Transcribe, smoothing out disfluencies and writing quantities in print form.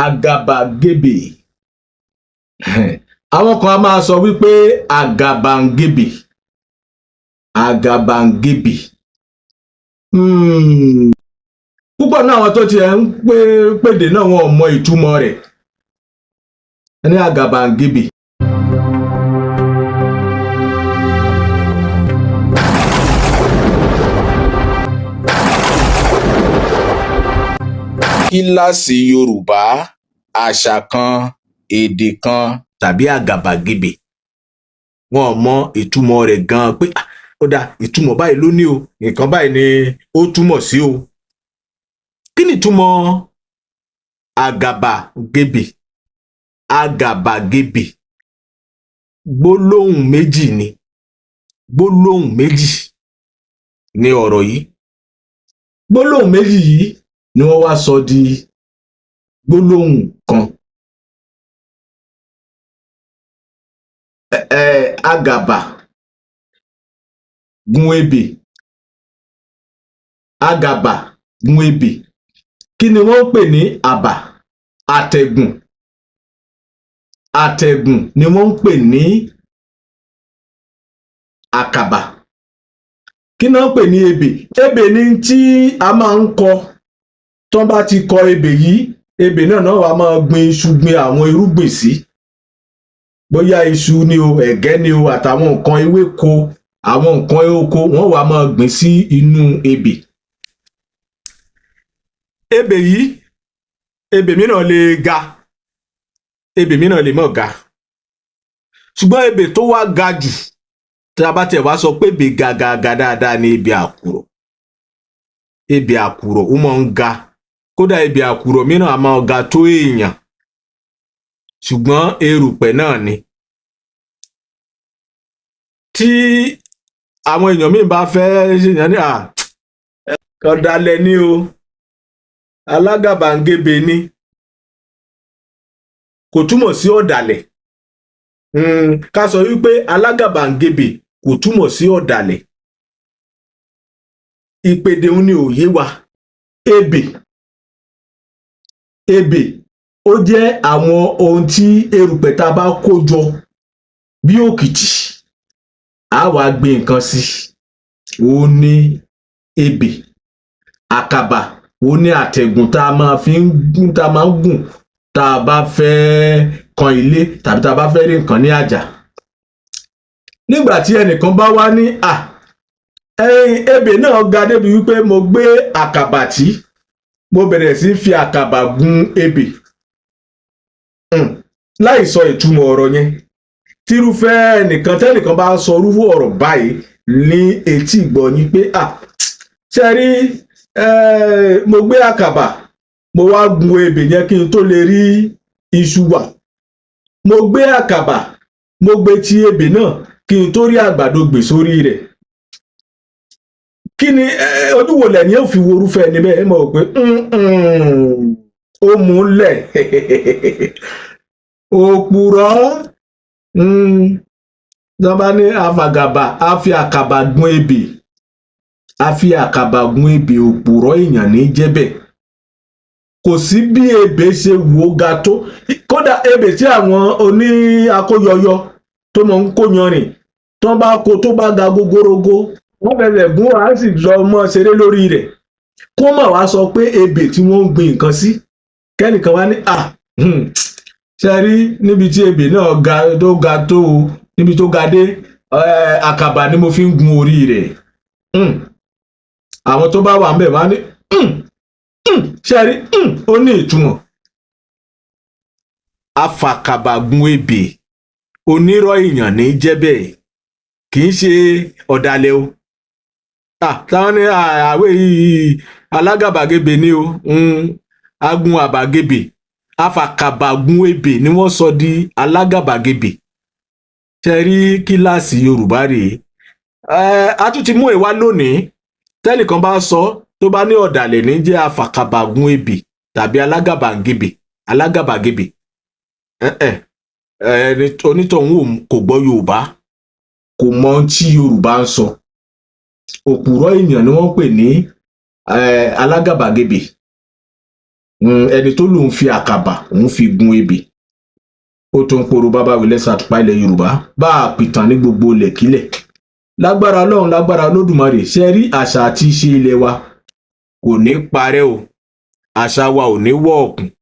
àgàbàgebè. Àwọn kan a máa sọ wípé àgàbàǹgebè. Àgàbàǹgebè. Púpọ̀ náà àwọn tó tiẹ̀ ń pèdè náà wọn ò mọ ìtumọ̀ rẹ̀. Ní àgàbàǹgebè. Kíláàsì Yorùbá, àṣà kan, èdè kan tàbí àgàbàgebè. Wọn ò mọ ìtumọ̀ rẹ̀ gan-an pé ó dá ìtumọ̀ báyìí ló ní o, nǹkan báyìí ni ó túmọ̀ sí o. Kí ni ìtumọ̀ àgàbàgebè? Àgàbàgebè gbólóhùn méjì ni. Gbólóhùn méjì ni ọ̀rọ̀ yìí. Gbólóhùn méjì yìí ni wọ́n wá sọ di gbólóhùn kan. Àgàbà gun ebè. Àgàbà gun ebè. Kí ni wọ́n ń pè ní àbà? Àtẹ̀gùn. Àtẹ̀gùn ni wọ́n ń pè ní àkàbà. Kí ni wọ́n ń pè ní ebè? Ebè ni tí a máa ń kọ. Tán bá ti kọ ebè yìí, ebè náà wá máa gbin iṣu, gbin àwọn irúgbìn sí. Bóyá iṣu ni o, ẹ̀gẹ́ ni o, àtàwọn nǹkan ewéko, àwọn nǹkan oko, wọ́n wá máa gbìn sí inú ebè. Ebè yìí, ebè mìíràn lè ga, ebè mìíràn lè má ga. Ṣùgbọ́n ebè tó wá ga jù, tí a bá tẹ̀ wá sọ pé ebè ga dáadáa ni ebè àkùrọ̀. Ebè àkùrọ̀ ó máa ń ga. Kódà ebè àkùrọ̀ mìíràn a máa ga tó èèyàn. Ṣùgbọ́n erùpẹ̀ náà ni. Tí àwọn èèyàn míì bá fẹ́ ṣèyàn ní ọ̀dàlẹ̀ ni o, alágàbàǹgebè ni, kò túmọ̀ sí ọ̀dàlẹ̀. Ká sọ wípé alágàbàǹgebè kò túmọ̀ sí ọ̀dàlẹ̀. Ìpèdè òun ni ò yé wa. Ebè. Ebè ó jẹ́ àwọn ohun tí erùpẹ̀ tá a bá kó jọ bí òkìtì, á wá gbé nǹkan sí. Òun ni ebè. Àkàbà òun ni àtẹ̀gùn tá a máa ń gùn tá a bá fẹ́ kan ilé tàbí tá a bá fẹ́ rí nǹkan ní àjà. Nígbà tí ẹnìkan bá wá ní ebè náà ga débi wípé mo gbé àkàbà tí mo bẹ̀rẹ̀ sí fi àkàbà gun ebè. Láì sọ ìtumọ̀ ọ̀rọ̀ yẹn. Tírúfẹ́ tẹ́nìkan bá sọ irú ọ̀rọ̀ báyìí ní etí ìgbọ́ yín pé ṣe rí mo gbé àkàbà mo wá gun ebè yẹn kí n tó lè rí iṣu wà. Mo gbé àkàbà mo gbé ti ebè náà kí n tó rí àgbàdo gbè sórí rẹ̀. Kí ni ojú wo lẹ́yìn ò fi wo irúfẹ́ ẹni bẹ́ẹ̀? Ẹ mọ̀ pé ó mú lẹ̀. Òpùrọ́. Tán bá ní àfàgàbà á fi àkàbà gun ebè. Á fi àkàbà gun ebè, òpùrọ́ èèyàn ní jẹ́bẹ̀. Kò sí bí ebè ṣe wò ó ga tó. Kódà ebè tí àwọn oní akóyọyọ tó máa ń kó yanrìn tán bá kó tó bá ga gogorogo, wọ́n fẹsẹ̀ gún á sì lọ mọ́ ṣeré lórí rẹ̀. Kó mà wá sọ pé ebè tí wọ́n ń gbin nǹkan sí. Kẹ́nìkan wá ní ṣe rí níbi tí ebè náà ga tó o, níbi tó ga dé, àkàbà ni mo fi ń gun orí rẹ̀. Àwọn tó bá wà ńbẹ̀ wá ní ṣe rí ó ní ìtumọ̀. Afàkàbà gun ebè, onírọ́ èèyàn ní jẹ́bẹ̀, kì í ṣe ọ̀dàlẹ̀ o. Táwọn ní àwẹ̀ yìí alágàbàgebè ni o, agun àbàgebè. Afàkàbà gun ebè ni wọ́n sọ di alágàbàgebè. Ṣe rí kíláàsì Yorùbá rèé. A tún ti mú ìwá lónìí. Tẹ́nìkan bá sọ tó bá ní ọ̀dàlẹ̀ ní jẹ́ afàkàbà gun ebè tàbí alágàbàgebè. Onítọ̀hún kò gbọ́ Yorùbá, kò mọ ohun tí Yorùbá ń sọ. Òpùrọ́ èèyàn ni wọ́n pè ní alágàbàgebè. ẹni tó lòun fi àkàbà òun fi gun ebè ó tún poro bàbá wí lẹ́sà àtùpá ilẹ̀ Yorùbá bá a pìtàn ní gbogbo ilẹ̀kílẹ̀ lágbára Ọlọ́run lágbára Olódùmarè ṣe rí àṣà àti ìṣe ilẹ̀ wa kò ní parẹ́ o àṣà wa ò ní wọ̀ọ̀kùn